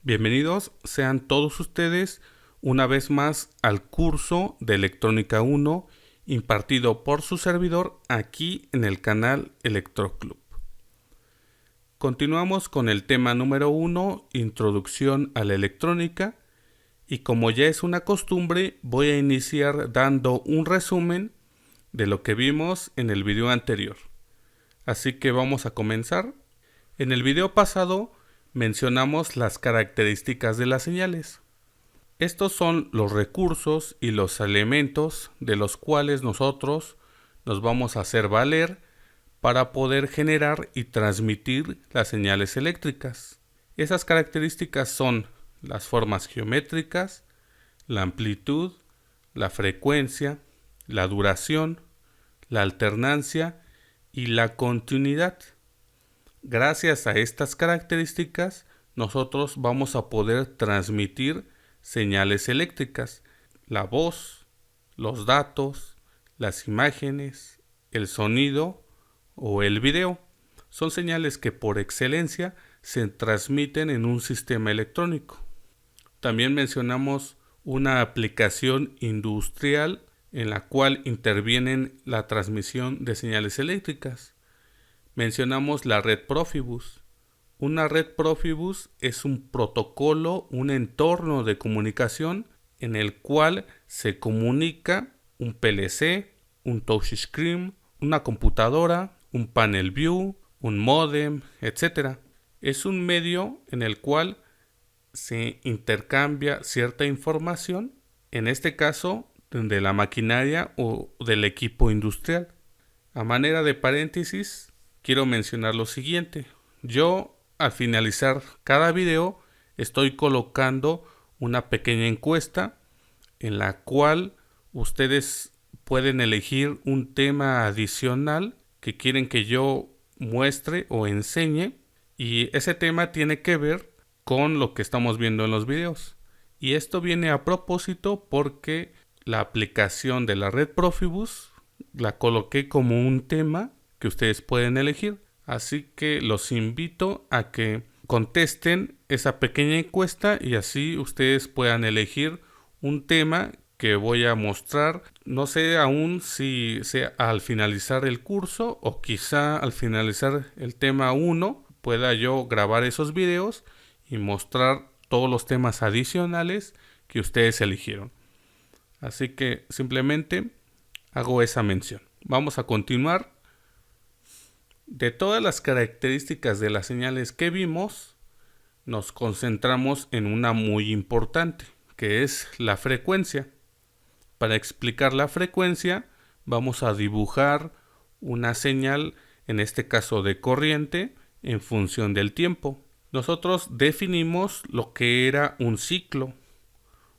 Bienvenidos sean todos ustedes una vez más al curso de Electrónica 1 impartido por su servidor aquí en el canal Electroclub. Continuamos con el tema número 1, Introducción a la Electrónica, y como ya es una costumbre voy a iniciar dando un resumen de lo que vimos en el video anterior. Así que vamos a comenzar. En el video pasado mencionamos las características de las señales. Estos son los recursos y los elementos de los cuales nosotros nos vamos a hacer valer para poder generar y transmitir las señales eléctricas. Esas características son las formas geométricas, la amplitud, la frecuencia, la duración, la alternancia y la continuidad. Gracias a estas características, nosotros vamos a poder transmitir señales eléctricas, la voz, los datos, las imágenes, el sonido o el video. Son señales que por excelencia se transmiten en un sistema electrónico. También mencionamos una aplicación industrial en la cual intervienen la transmisión de señales eléctricas. Mencionamos la red Profibus. Una red Profibus es un protocolo, un entorno de comunicación en el cual se comunica un PLC, un touchscreen, una computadora, un panel view, un módem, etc. Es un medio en el cual se intercambia cierta información, en este caso de la maquinaria o del equipo industrial. A manera de paréntesis, quiero mencionar lo siguiente. Yo, al finalizar cada video, estoy colocando una pequeña encuesta en la cual ustedes pueden elegir un tema adicional que quieren que yo muestre o enseñe, y ese tema tiene que ver con lo que estamos viendo en los videos. Y esto viene a propósito porque la aplicación de la red Profibus la coloqué como un tema que ustedes pueden elegir. Así que los invito a que contesten esa pequeña encuesta y así ustedes puedan elegir un tema que voy a mostrar. No sé aún si sea al finalizar el curso o quizá al finalizar el tema 1 pueda yo grabar esos videos y mostrar todos los temas adicionales que ustedes eligieron. Así que simplemente hago esa mención. Vamos a continuar. De todas las características de las señales que vimos, nos concentramos en una muy importante, que es la frecuencia. Para explicar la frecuencia, vamos a dibujar una señal, en este caso de corriente, en función del tiempo. Nosotros definimos lo que era un ciclo.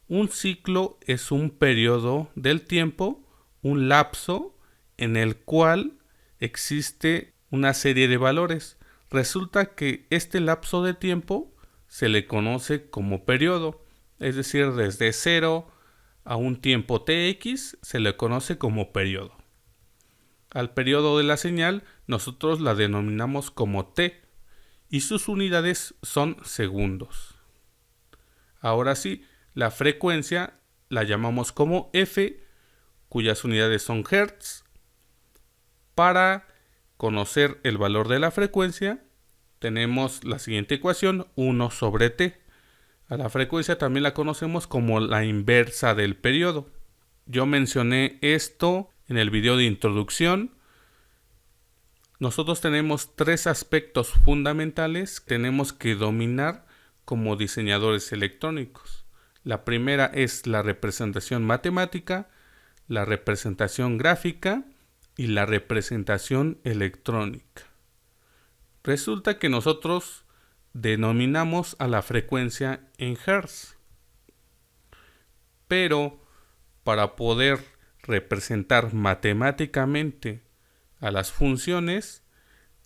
Un ciclo es un periodo del tiempo, un lapso en el cual existe una serie de valores. Resulta que este lapso de tiempo se le conoce como periodo, es decir, desde 0 a un tiempo tx se le conoce como periodo. Al periodo de la señal nosotros la denominamos como t y sus unidades son segundos. Ahora sí, la frecuencia la llamamos como f, cuyas unidades son hertz. Para conocer el valor de la frecuencia, tenemos la siguiente ecuación, 1 sobre t. A la frecuencia también la conocemos como la inversa del periodo. Yo mencioné esto en el video de introducción. Nosotros tenemos tres aspectos fundamentales que tenemos que dominar como diseñadores electrónicos. La primera es la representación matemática, la representación gráfica y la representación electrónica. Resulta que nosotros denominamos a la frecuencia en Hertz, pero para poder representar matemáticamente a las funciones,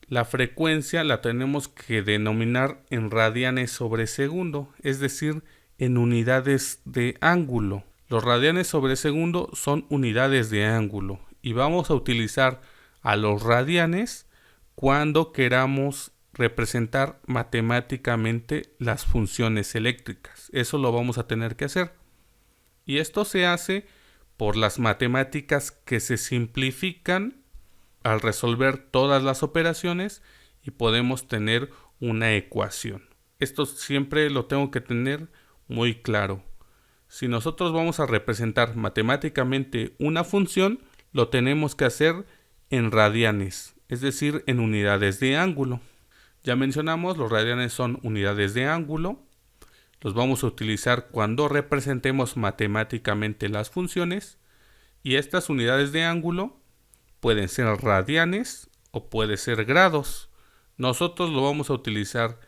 la frecuencia la tenemos que denominar en radianes sobre segundo, es decir, en unidades de ángulo. Los radianes sobre segundo son unidades de ángulo y vamos a utilizar a los radianes cuando queramos representar matemáticamente las funciones eléctricas. Eso lo vamos a tener que hacer. Y esto se hace por las matemáticas que se simplifican al resolver todas las operaciones y podemos tener una ecuación. Esto siempre lo tengo que tener muy claro. Si nosotros vamos a representar matemáticamente una función, lo tenemos que hacer en radianes, es decir, en unidades de ángulo. Ya mencionamos, los radianes son unidades de ángulo. Los vamos a utilizar cuando representemos matemáticamente las funciones. Y estas unidades de ángulo pueden ser radianes o pueden ser grados. Nosotros lo vamos a utilizar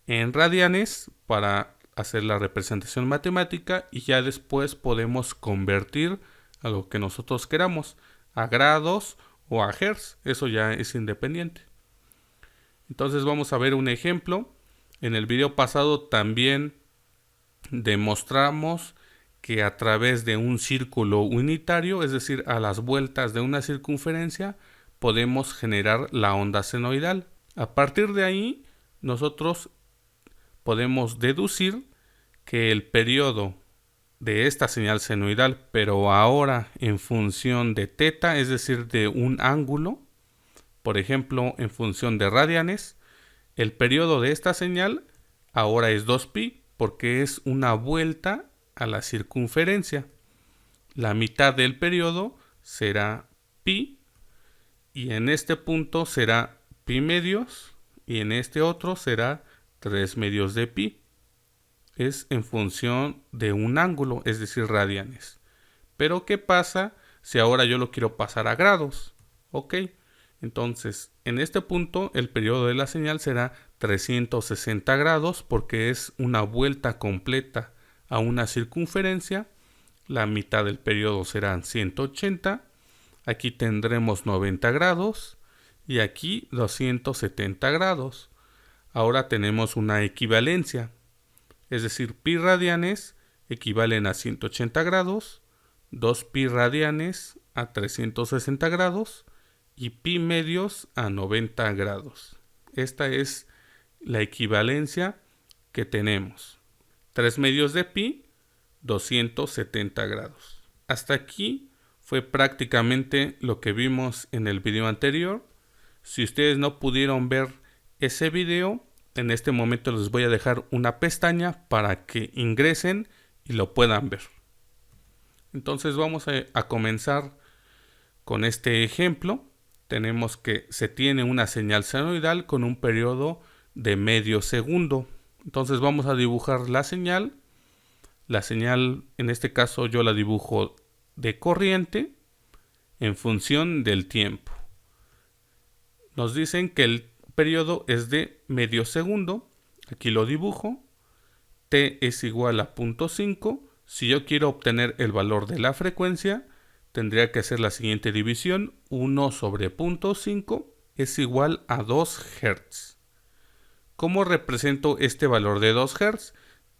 en radianes para hacer la representación matemática y ya después podemos convertir a lo que nosotros queramos, a grados o a hertz. Eso ya es independiente. Entonces vamos a ver un ejemplo. En el video pasado también demostramos que a través de un círculo unitario, es decir, a las vueltas de una circunferencia, podemos generar la onda senoidal. A partir de ahí, nosotros podemos deducir que el periodo de esta señal senoidal, pero ahora en función de teta, es decir, de un ángulo, por ejemplo, en función de radianes, el periodo de esta señal ahora es 2pi, porque es una vuelta a la circunferencia. La mitad del periodo será pi, y en este punto será pi medios, y en este otro será 3 medios de pi. Es en función de un ángulo, es decir, radianes. Pero ¿qué pasa si ahora yo lo quiero pasar a grados? Ok, entonces en este punto el periodo de la señal será 360 grados porque es una vuelta completa a una circunferencia. La mitad del periodo serán 180. Aquí tendremos 90 grados y aquí 270 grados. Ahora tenemos una equivalencia. Es decir, pi radianes equivalen a 180 grados, 2 pi radianes a 360 grados y pi medios a 90 grados. Esta es la equivalencia que tenemos. 3 medios de pi, 270 grados. Hasta aquí fue prácticamente lo que vimos en el video anterior. Si ustedes no pudieron ver ese video, en este momento les voy a dejar una pestaña para que ingresen y lo puedan ver. Entonces vamos a comenzar con este ejemplo. Tenemos que se tiene una señal senoidal con un periodo de medio segundo. Entonces vamos a dibujar la señal. La señal, en este caso yo la dibujo de corriente en función del tiempo. Nos dicen que el periodo es de medio segundo. Aquí lo dibujo. T es igual a 0.5. Si yo quiero obtener el valor de la frecuencia, tendría que hacer la siguiente división. 1 sobre 0.5 es igual a 2 Hz. ¿Cómo represento este valor de 2 Hz?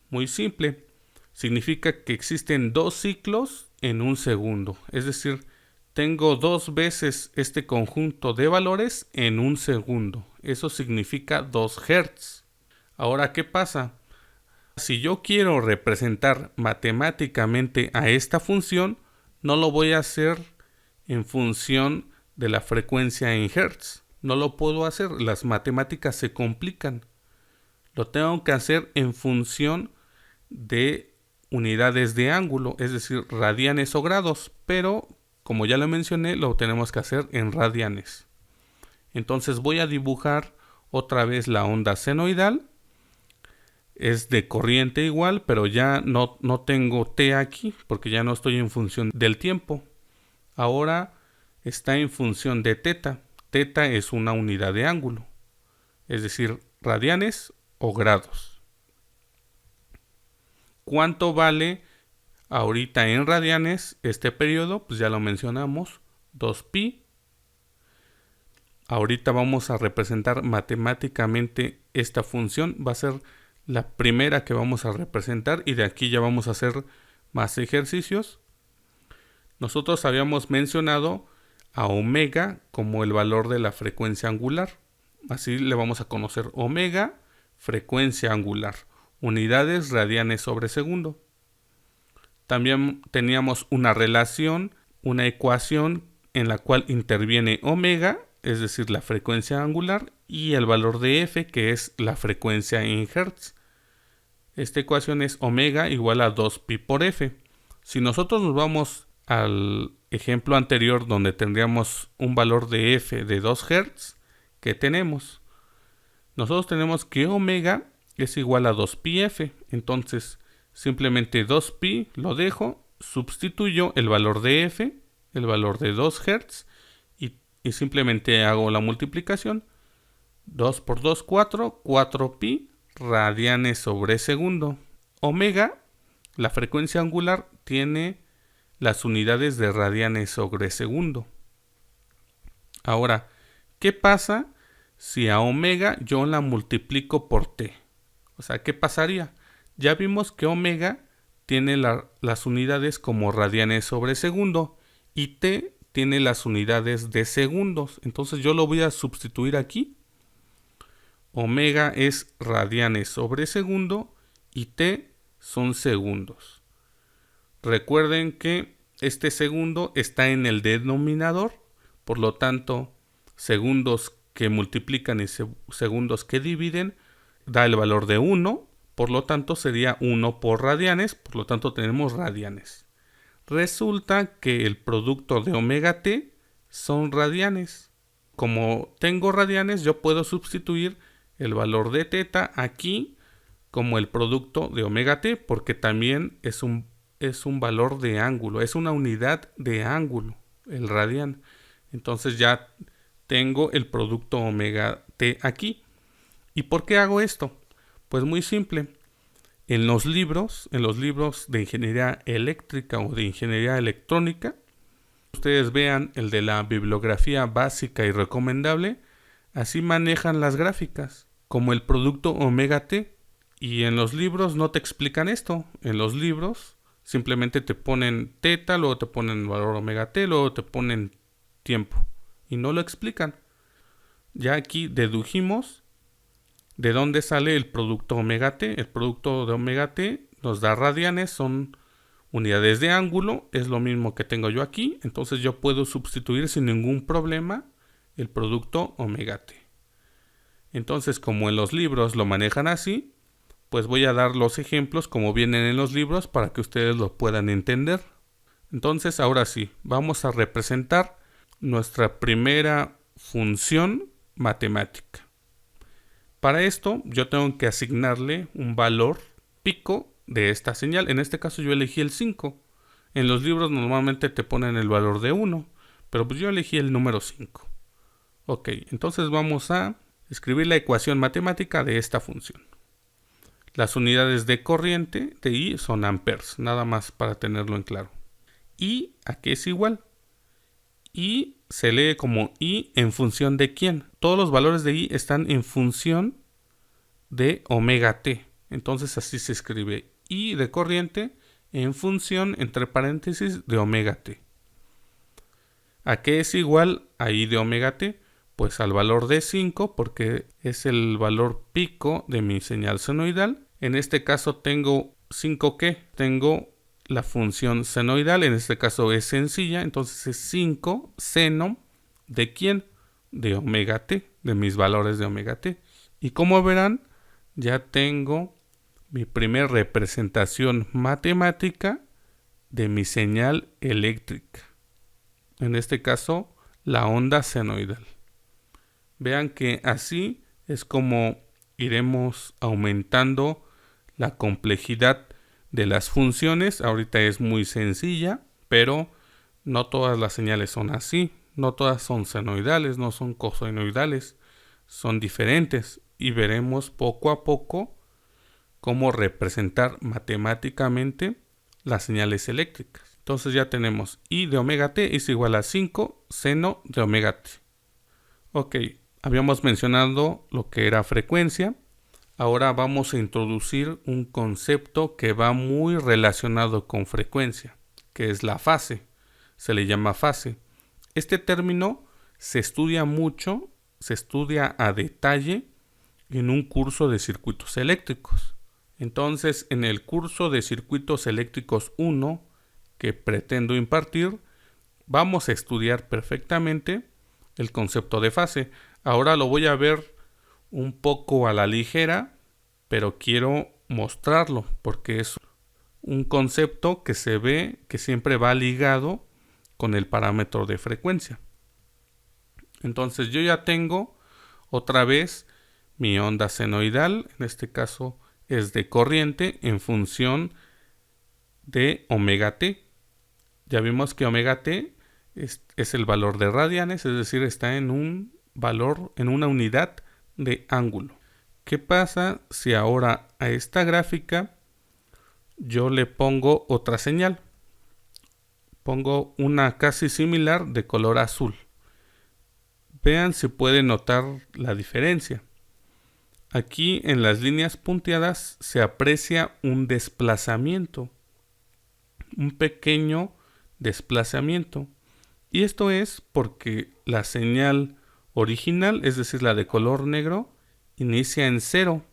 Muy simple. Significa que existen 2 ciclos en un segundo. Es decir, tengo 2 veces este conjunto de valores en un segundo. Eso significa 2 Hz. Ahora, ¿qué pasa? Si yo quiero representar matemáticamente a esta función, no lo voy a hacer en función de la frecuencia en Hz. No lo puedo hacer. Las matemáticas se complican. Lo tengo que hacer en función de unidades de ángulo, es decir, radianes o grados, pero como ya lo mencioné, lo tenemos que hacer en radianes. Entonces voy a dibujar otra vez la onda senoidal. Es de corriente igual, pero ya no tengo t aquí porque ya no estoy en función del tiempo. Ahora está en función de teta. Teta es una unidad de ángulo, es decir, radianes o grados. ¿Cuánto vale ahorita en radianes este periodo? Pues ya lo mencionamos, 2pi. Ahorita vamos a representar matemáticamente esta función. Va a ser la primera que vamos a representar y de aquí ya vamos a hacer más ejercicios. Nosotros habíamos mencionado a omega como el valor de la frecuencia angular. así le vamos a conocer omega, frecuencia angular, unidades radianes sobre segundo. También teníamos una relación, una ecuación en la cual interviene omega, es decir, la frecuencia angular, y el valor de f, que es la frecuencia en hertz. Esta ecuación es omega igual a 2pi por f. Si nosotros nos vamos al ejemplo anterior donde tendríamos un valor de f de 2 Hz, ¿qué tenemos? Nosotros tenemos que omega es igual a 2πf. Entonces, simplemente 2pi lo dejo, sustituyo el valor de f, el valor de 2 Hz, y simplemente hago la multiplicación. 2 por 2, 4, 4pi radianes sobre segundo. Omega, la frecuencia angular, tiene las unidades de radianes sobre segundo. Ahora, ¿qué pasa si a omega yo la multiplico por t? O sea, ¿qué pasaría? Ya vimos que omega tiene las unidades como radianes sobre segundo y t tiene las unidades de segundos. Entonces yo lo voy a sustituir aquí. Omega es radianes sobre segundo y t son segundos. Recuerden que este segundo está en el denominador, por lo tanto, segundos que multiplican y segundos que dividen da el valor de 1, por lo tanto sería 1 por radianes, por lo tanto tenemos radianes. Resulta que el producto de omega t son radianes. Como tengo radianes, yo puedo sustituir el valor de teta aquí como el producto de omega t, porque también es un valor de ángulo, es una unidad de ángulo, el radian. Entonces ya tengo el producto omega t aquí. ¿Y por qué hago esto? Pues muy simple. En los libros de ingeniería eléctrica o de ingeniería electrónica, ustedes vean el de la bibliografía básica y recomendable, así manejan las gráficas, como el producto omega t. Y en los libros no te explican esto. En los libros simplemente te ponen teta, luego te ponen el valor omega t, luego te ponen tiempo. Y no lo explican. Ya aquí dedujimos de dónde sale el producto omega t. El producto de omega t nos da radianes, son unidades de ángulo, es lo mismo que tengo yo aquí. Entonces yo puedo sustituir sin ningún problema el producto omega t. Entonces, como en los libros lo manejan así, pues voy a dar los ejemplos como vienen en los libros para que ustedes lo puedan entender. Entonces, ahora sí, vamos a representar nuestra primera función matemática. Para esto, yo tengo que asignarle un valor pico de esta señal. En este caso yo elegí el 5. En los libros normalmente te ponen el valor de 1, pero pues yo elegí el número 5. Ok, entonces vamos a escribir la ecuación matemática de esta función. Las unidades de corriente de I son amperes, nada más para tenerlo en claro. ¿Y a qué es igual? I se lee como I en función de quién. Todos los valores de I están en función de omega t. Entonces así se escribe I de corriente en función, entre paréntesis, de omega t. ¿A qué es igual a I de omega t? Pues al valor de 5, porque es el valor pico de mi señal senoidal. En este caso tengo 5 ¿qué? Tengo la función senoidal, en este caso es sencilla, entonces es 5 seno ¿de quién? De omega t, de mis valores de omega t. Y como verán, ya tengo mi primera representación matemática de mi señal eléctrica. En este caso, la onda senoidal. Vean que así es como iremos aumentando la complejidad de las funciones. Ahorita es muy sencilla, pero no todas las señales son así. No todas son senoidales, no son cosenoidales. Son diferentes y veremos poco a poco cómo representar matemáticamente las señales eléctricas. Entonces ya tenemos I de omega t es igual a 5 seno de omega t. Ok, habíamos mencionado lo que era frecuencia. Ahora vamos a introducir un concepto que va muy relacionado con frecuencia, que es la fase. Se le llama fase. Este término se estudia mucho se estudia a detalle en un curso de circuitos eléctricos. Entonces, en el curso de circuitos eléctricos 1 que pretendo impartir, vamos a estudiar perfectamente el concepto de fase. Ahora lo voy a ver un poco a la ligera, pero quiero mostrarlo porque es un concepto que se ve que siempre va ligado con el parámetro de frecuencia. Entonces yo ya tengo otra vez mi onda senoidal, en este caso es de corriente en función de omega t. Ya vimos que omega t es el valor de radianes, es decir, está en un valor, en una unidad de ángulo. ¿Qué pasa si ahora a esta gráfica yo le pongo otra señal? Pongo una casi similar de color azul. Vean si pueden notar la diferencia. Aquí en las líneas punteadas se aprecia un desplazamiento, un pequeño desplazamiento. Y esto es porque la señal original, es decir, la de color negro, inicia en 0.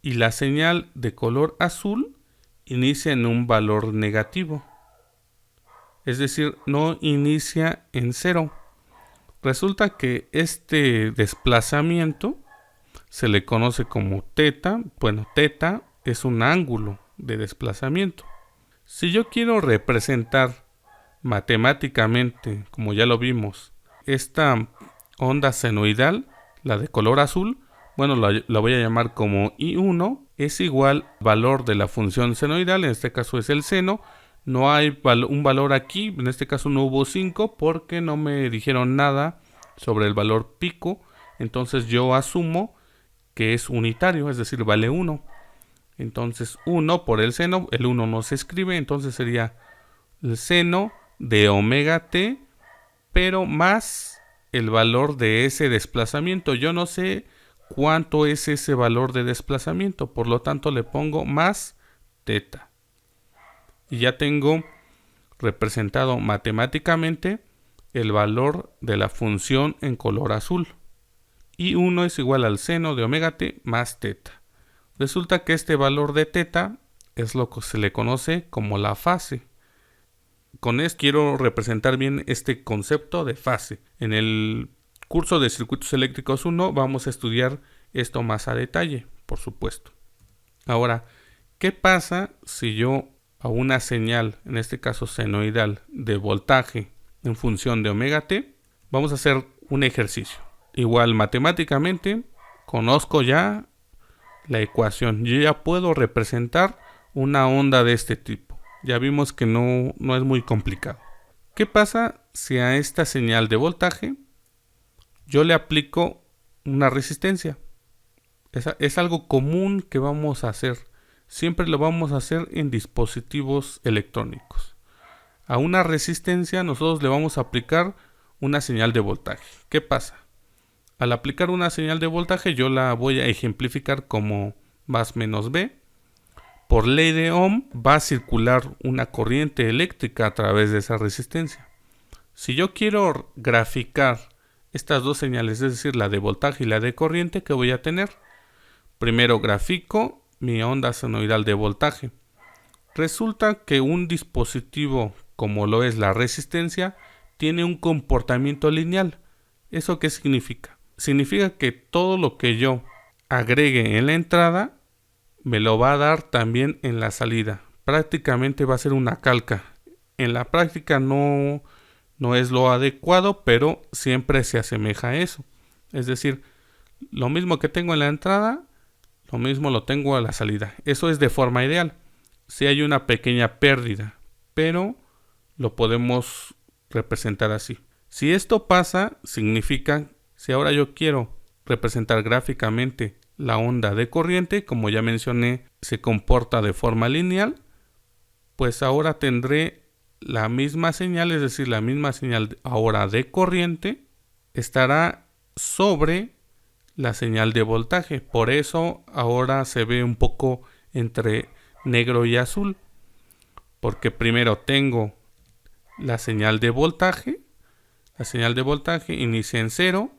Y la señal de color azul inicia en un valor negativo. Es decir, no inicia en 0. Resulta que este desplazamiento se le conoce como teta. Bueno, teta es un ángulo de desplazamiento. Si yo quiero representar matemáticamente, como ya lo vimos, esta onda senoidal, la de color azul, bueno, la voy a llamar como I1, es igual al valor de la función senoidal, en este caso es el seno. No hay un valor aquí, en este caso no hubo 5 porque no me dijeron nada sobre el valor pico, entonces yo asumo que es unitario, es decir, vale 1. Entonces 1 por el seno, el 1 no se escribe, entonces sería el seno de omega t, pero más el valor de ese desplazamiento. Yo no sé cuánto es ese valor de desplazamiento, por lo tanto le pongo más teta. Y ya tengo representado matemáticamente el valor de la función en color azul. Y 1 es igual al seno de omega t más teta. Resulta que este valor de teta es lo que se le conoce como la fase. Con esto quiero representar bien este concepto de fase. En el curso de circuitos eléctricos 1 vamos a estudiar esto más a detalle, por supuesto. Ahora, ¿qué pasa si yo a una señal, en este caso senoidal, de voltaje en función de omega t, vamos a hacer un ejercicio? Igual matemáticamente conozco ya la ecuación. Yo ya puedo representar una onda de este tipo. Ya vimos que no es muy complicado. ¿Qué pasa si a esta señal de voltaje yo le aplico una resistencia? Es algo común que vamos a hacer. Siempre lo vamos a hacer en dispositivos electrónicos. A una resistencia nosotros le vamos a aplicar una señal de voltaje. ¿Qué pasa? Al aplicar una señal de voltaje yo la voy a ejemplificar como más menos B. Por ley de Ohm va a circular una corriente eléctrica a través de esa resistencia. Si yo quiero graficar estas dos señales, es decir, la de voltaje y la de corriente, ¿qué voy a tener? Primero grafico mi onda senoidal de voltaje. Resulta que un dispositivo como lo es la resistencia tiene un comportamiento lineal. ¿Eso qué significa? Significa que todo lo que yo agregue en la entrada me lo va a dar también en la salida. Prácticamente va a ser una calca. En la práctica no es lo adecuado, pero siempre se asemeja a eso. Es decir, lo mismo que tengo en la entrada, lo mismo lo tengo a la salida. Eso es de forma ideal. Sí hay una pequeña pérdida, pero lo podemos representar así. Si esto pasa, significa, si ahora yo quiero representar gráficamente la onda de corriente, como ya mencioné, se comporta de forma lineal, pues ahora tendré la misma señal, es decir, la misma señal ahora de corriente estará sobre la señal de voltaje. Por eso ahora se ve un poco entre negro y azul, porque primero tengo la señal de voltaje inicia en 0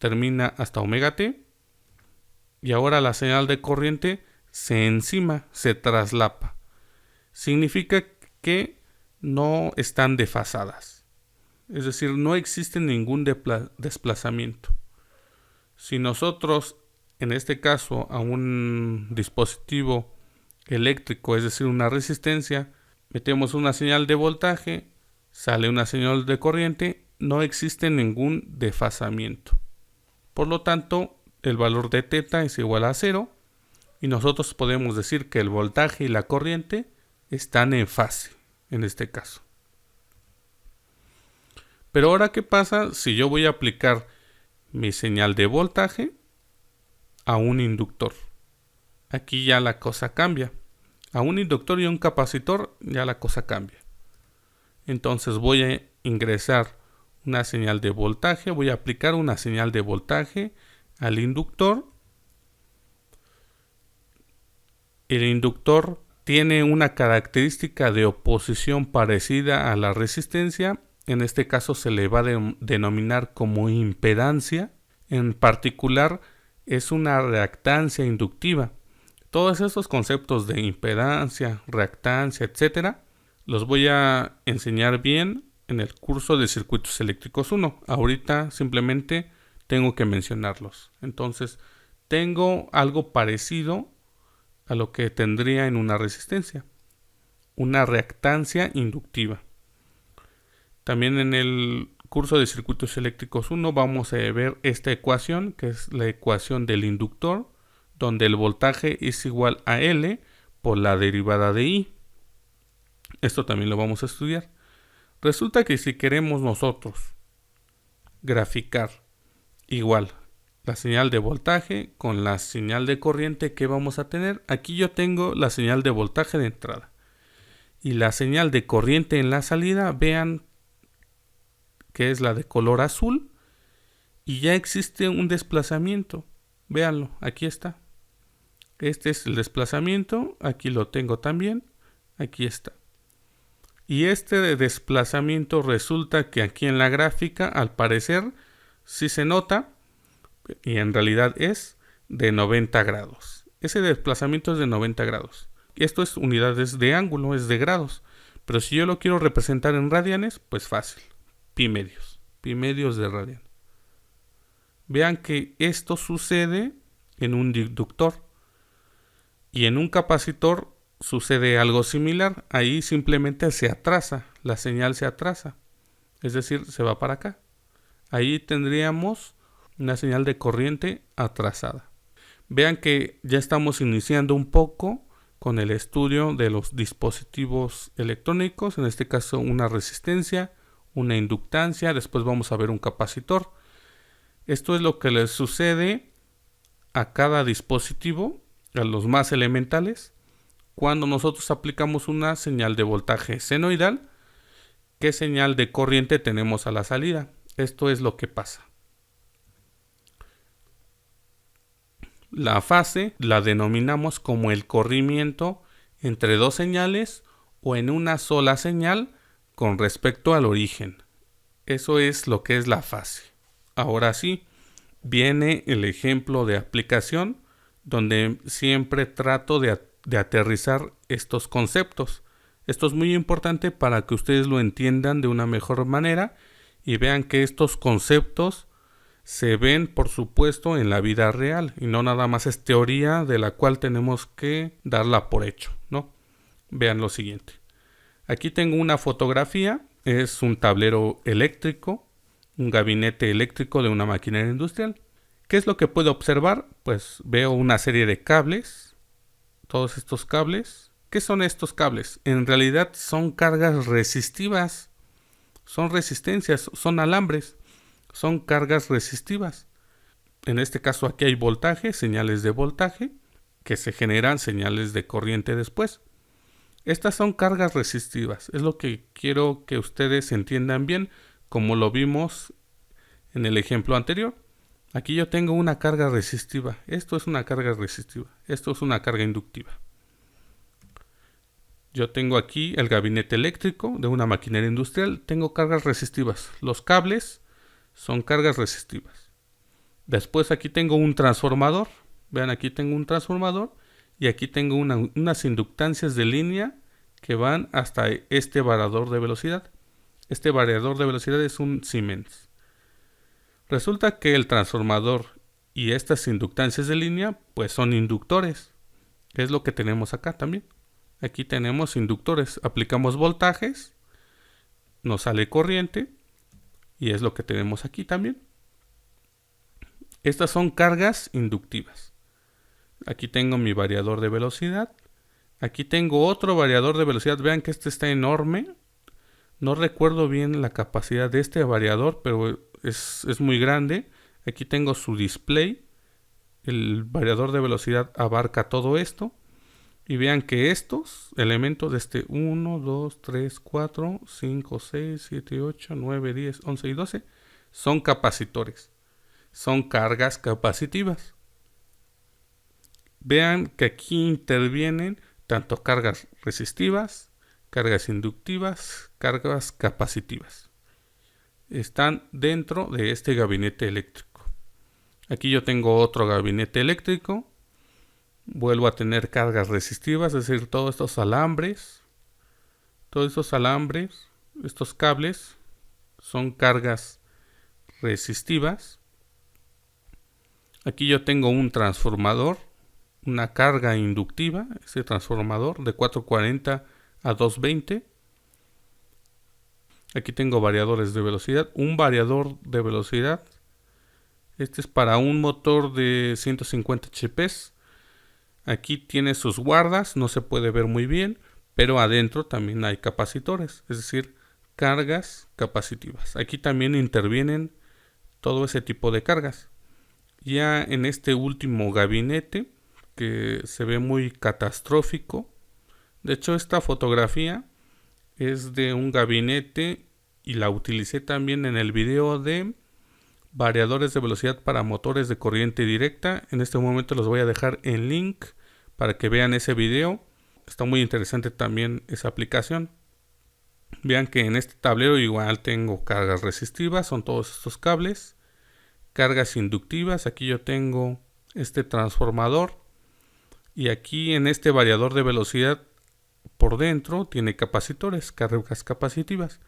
termina hasta omega t. Y ahora la señal de corriente se encima, se traslapa. Significa que no están desfasadas. Es decir, no existe ningún desplazamiento. Si nosotros, en este caso, a un dispositivo eléctrico, es decir, una resistencia, metemos una señal de voltaje, sale una señal de corriente, no existe ningún desfasamiento. Por lo tanto, el valor de θ es igual a 0 y nosotros podemos decir que el voltaje y la corriente están en fase, en este caso. Pero ahora, ¿qué pasa si yo voy a aplicar mi señal de voltaje a un inductor? Aquí ya la cosa cambia. A un inductor y un capacitor ya la cosa cambia. Entonces voy a ingresar una señal de voltaje, voy a aplicar una señal de voltaje al inductor. El inductor tiene una característica de oposición parecida a la resistencia. En este caso se le va a denominar como impedancia. En particular es una reactancia inductiva. Todos estos conceptos de impedancia, reactancia, etcétera, los voy a enseñar bien en el curso de Circuitos Eléctricos 1. Ahorita simplemente tengo que mencionarlos. Entonces, tengo algo parecido a lo que tendría en una resistencia. Una reactancia inductiva. También en el curso de Circuitos Eléctricos 1 vamos a ver esta ecuación, que es la ecuación del inductor, donde el voltaje es igual a L por la derivada de I. Esto también lo vamos a estudiar. Resulta que si queremos nosotros graficar igual la señal de voltaje con la señal de corriente que vamos a tener, aquí yo tengo la señal de voltaje de entrada y la señal de corriente en la salida, vean que es la de color azul y ya existe un desplazamiento. Véanlo, aquí está. Este es el desplazamiento, aquí lo tengo también, aquí está. Y este desplazamiento resulta que aquí en la gráfica, al parecer, sí se nota, y en realidad es de 90 grados. Ese desplazamiento es de 90 grados. Esto es unidades de ángulo, es de grados. Pero si yo lo quiero representar en radianes, pues fácil. Pi medios de radian. Vean que esto sucede en un inductor. Y en un capacitor sucede algo similar. Ahí simplemente se atrasa, la señal se atrasa. Es decir, se va para acá. Ahí tendríamos una señal de corriente atrasada. Vean que ya estamos iniciando un poco con el estudio de los dispositivos electrónicos. En este caso una resistencia, una inductancia. Después vamos a ver un capacitor. Esto es lo que le sucede a cada dispositivo, a los más elementales, cuando nosotros aplicamos una señal de voltaje senoidal. ¿Qué señal de corriente tenemos a la salida? Esto es lo que pasa. La fase la denominamos como el corrimiento entre dos señales o en una sola señal con respecto al origen. Eso es lo que es la fase. Ahora sí, viene el ejemplo de aplicación donde siempre trato de aterrizar estos conceptos. Esto es muy importante para que ustedes lo entiendan de una mejor manera y vean que estos conceptos se ven, por supuesto, en la vida real y no nada más es teoría de la cual tenemos que darla por hecho, ¿no? Vean lo siguiente. Aquí tengo una fotografía, es un tablero eléctrico, un gabinete eléctrico de una maquinaria industrial. ¿Qué es lo que puedo observar? Pues veo una serie de cables, todos estos cables. ¿Qué son estos cables? En realidad son cargas resistivas, son resistencias, son alambres, son cargas resistivas. En este caso aquí hay voltaje, señales de voltaje, que se generan señales de corriente después. Estas son cargas resistivas, es lo que quiero que ustedes entiendan bien, como lo vimos en el ejemplo anterior. Aquí yo tengo una carga resistiva, esto es una carga resistiva, esto es una carga inductiva. Yo tengo aquí el gabinete eléctrico de una maquinaria industrial, tengo cargas resistivas. Los cables son cargas resistivas. Después aquí tengo un transformador. Vean, aquí tengo un transformador y aquí tengo unas inductancias de línea que van hasta este variador de velocidad. Este variador de velocidad es un Siemens. Resulta que el transformador y estas inductancias de línea pues son inductores. Es lo que tenemos acá también. Aquí tenemos inductores. Aplicamos voltajes, nos sale corriente y es lo que tenemos aquí también. Estas son cargas inductivas. Aquí tengo mi variador de velocidad. Aquí tengo otro variador de velocidad. Vean que este está enorme. No recuerdo bien la capacidad de este variador, pero es muy grande. Aquí tengo su display. El variador de velocidad abarca todo esto. Y vean que estos elementos de 1, 2, 3, 4, 5, 6, 7, 8, 9, 10, 11 y 12 son capacitores. Son cargas capacitivas. Vean que aquí intervienen tanto cargas resistivas, cargas inductivas, cargas capacitivas. Están dentro de este gabinete eléctrico. Aquí yo tengo otro gabinete eléctrico. Vuelvo a tener cargas resistivas, es decir, todos estos alambres, estos cables son cargas resistivas. Aquí yo tengo un transformador, una carga inductiva, ese transformador de 440 a 220. Aquí tengo variadores de velocidad, un variador de velocidad. Este es para un motor de 150 HP. Aquí tiene sus guardas, no se puede ver muy bien, pero adentro también hay capacitores, es decir, cargas capacitivas. Aquí también intervienen todo ese tipo de cargas. Ya en este último gabinete, que se ve muy catastrófico, de hecho esta fotografía es de un gabinete y la utilicé también en el video de variadores de velocidad para motores de corriente directa. En este momento los voy a dejar en link para que vean ese video. Está muy interesante también esa aplicación. Vean que en este tablero igual tengo cargas resistivas, son todos estos cables. Cargas inductivas, aquí yo tengo este transformador. Y aquí en este variador de velocidad por dentro tiene capacitores, cargas capacitivas.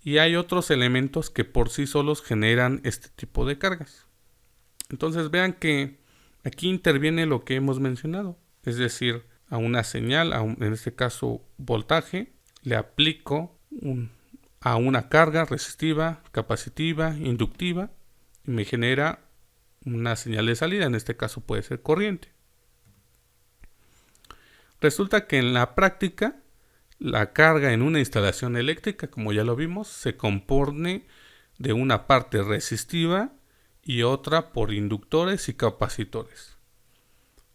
Y hay otros elementos que por sí solos generan este tipo de cargas. Entonces vean que aquí interviene lo que hemos mencionado. Es decir, a una señal, en este caso voltaje, le aplico a una carga resistiva, capacitiva, inductiva y me genera una señal de salida. En este caso puede ser corriente. Resulta que en la práctica la carga en una instalación eléctrica, como ya lo vimos, se compone de una parte resistiva y otra por inductores y capacitores.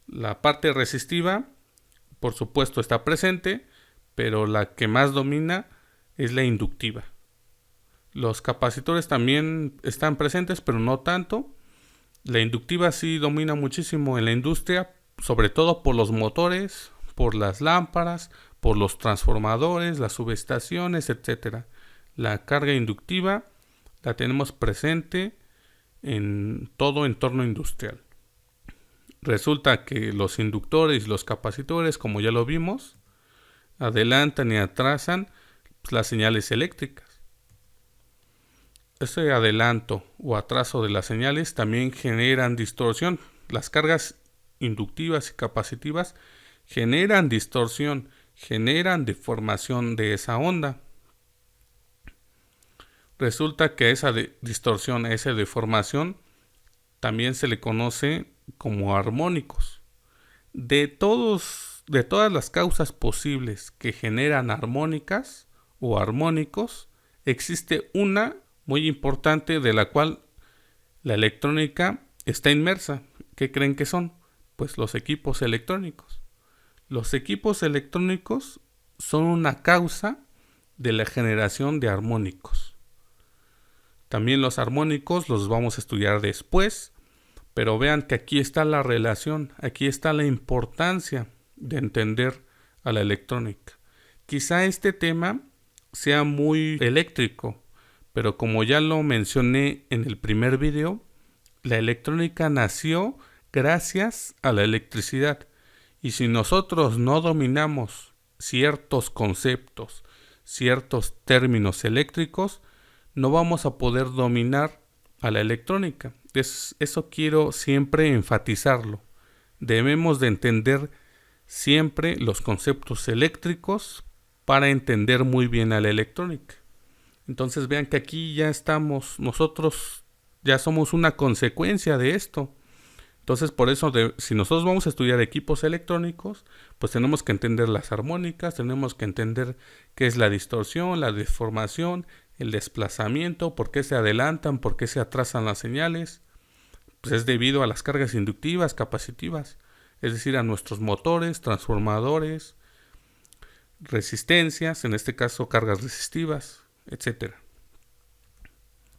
La parte resistiva, por supuesto, está presente, pero la que más domina es la inductiva. Los capacitores también están presentes, pero no tanto. La inductiva sí domina muchísimo en la industria, sobre todo por los motores, por las lámparas, por los transformadores, las subestaciones, etc. La carga inductiva la tenemos presente en todo entorno industrial. Resulta que los inductores y los capacitores, como ya lo vimos, adelantan y atrasan las señales eléctricas. Ese adelanto o atraso de las señales también generan distorsión. Las cargas inductivas y capacitivas generan distorsión, generan deformación de esa onda. Resulta que a esa distorsión, a esa deformación, también se le conoce como armónicos. De todas las causas posibles que generan armónicas o armónicos, existe una muy importante de la cual la electrónica está inmersa. ¿Qué creen que son? Pues los equipos electrónicos. Los equipos electrónicos son una causa de la generación de armónicos. También los armónicos los vamos a estudiar después, pero vean que aquí está la relación, aquí está la importancia de entender a la electrónica. Quizá este tema sea muy eléctrico, pero como ya lo mencioné en el primer video, La electrónica nació gracias a la electricidad. Y si nosotros no dominamos ciertos conceptos, ciertos términos eléctricos, no vamos a poder dominar a la electrónica. Eso quiero siempre enfatizarlo. Debemos de entender siempre los conceptos eléctricos para entender muy bien a la electrónica. Entonces vean que aquí ya estamos, nosotros ya somos una consecuencia de esto. Entonces por eso si nosotros vamos a estudiar equipos electrónicos, pues tenemos que entender las armónicas, tenemos que entender qué es la distorsión, la deformación, el desplazamiento, por qué se adelantan, por qué se atrasan las señales. Pues es debido a las cargas inductivas, capacitivas, es decir, a nuestros motores, transformadores, resistencias, en este caso cargas resistivas, etcétera.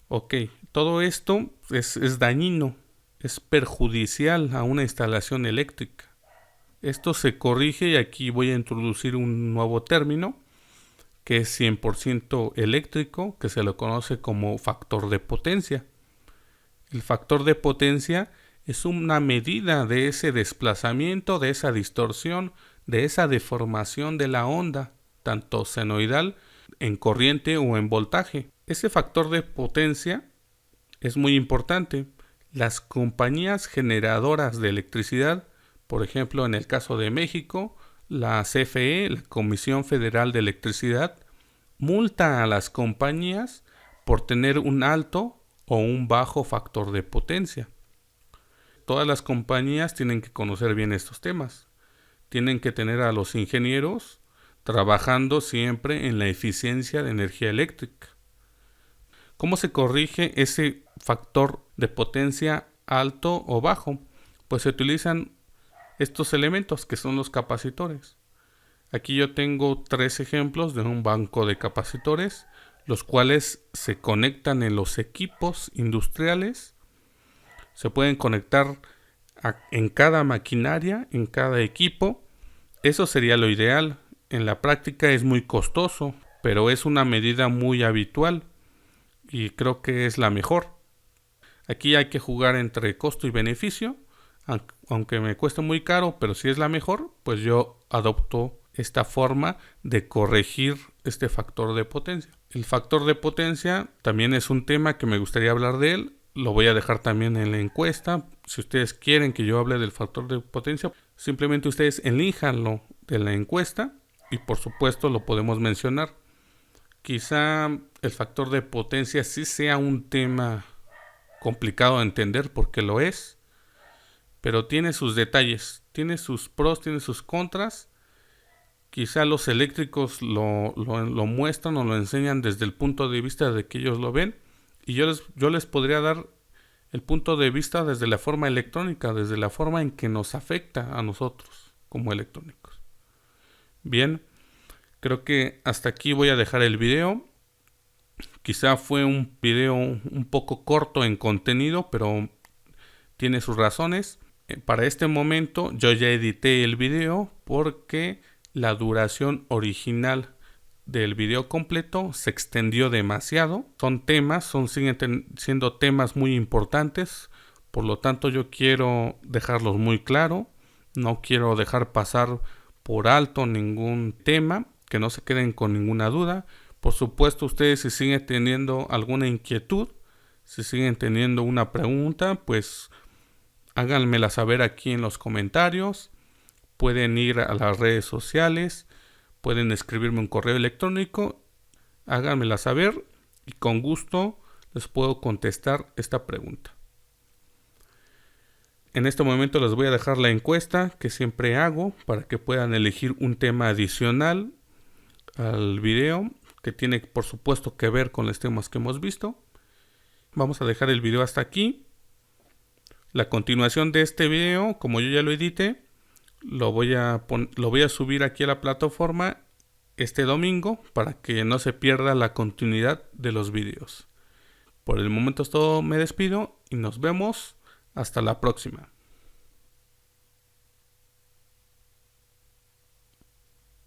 Ok, todo esto es dañino, es perjudicial a una instalación eléctrica. Esto se corrige y aquí voy a introducir un nuevo término que es 100% eléctrico, que se lo conoce como factor de potencia. El factor de potencia es una medida de ese desplazamiento, de esa distorsión, de esa deformación de la onda, tanto senoidal, en corriente o en voltaje. Ese factor de potencia es muy importante. Las compañías generadoras de electricidad, por ejemplo, en el caso de México, la CFE, la Comisión Federal de Electricidad, multa a las compañías por tener un alto o un bajo factor de potencia. Todas las compañías tienen que conocer bien estos temas. Tienen que tener a los ingenieros trabajando siempre en la eficiencia de energía eléctrica. ¿Cómo se corrige ese factor de potencia alto o bajo? Pues se utilizan estos elementos que son los capacitores. Aquí yo tengo 3 ejemplos de un banco de capacitores, los cuales se conectan en los equipos industriales. Se pueden conectar en cada maquinaria, en cada equipo. Eso sería lo ideal. En la práctica es muy costoso, pero es una medida muy habitual y creo que es la mejor. Aquí hay que jugar entre costo y beneficio, aunque me cueste muy caro, pero si es la mejor, pues yo adopto esta forma de corregir este factor de potencia. El factor de potencia también es un tema que me gustaría hablar de él. Lo voy a dejar también en la encuesta. Si ustedes quieren que yo hable del factor de potencia, simplemente ustedes elíjanlo de la encuesta y por supuesto lo podemos mencionar. Quizá el factor de potencia sí sea un tema complicado de entender porque lo es, pero tiene sus detalles, tiene sus pros, tiene sus contras. Quizá los eléctricos lo muestran o lo enseñan desde el punto de vista de que ellos lo ven, y yo les podría dar el punto de vista desde la forma electrónica, desde la forma en que nos afecta a nosotros como electrónicos. Bien, creo que hasta aquí voy a dejar el video. Quizá fue un video un poco corto en contenido, pero tiene sus razones. Para este momento yo ya edité el video porque la duración original del video completo se extendió demasiado. Siguen siendo temas muy importantes, por lo tanto yo quiero dejarlos muy claro. No quiero dejar pasar por alto ningún tema, que no se queden con ninguna duda. Por supuesto, ustedes si siguen teniendo alguna inquietud, si siguen teniendo una pregunta, pues háganmela saber aquí en los comentarios. Pueden ir a las redes sociales, pueden escribirme un correo electrónico, háganmela saber y con gusto les puedo contestar esta pregunta. En este momento les voy a dejar la encuesta que siempre hago para que puedan elegir un tema adicional al video que tiene por supuesto que ver con los temas que hemos visto. Vamos a dejar el video hasta aquí. La continuación de este video, como yo ya lo edité, lo voy a subir aquí a la plataforma este domingo para que no se pierda la continuidad de los videos. Por el momento es todo, me despido y nos vemos hasta la próxima.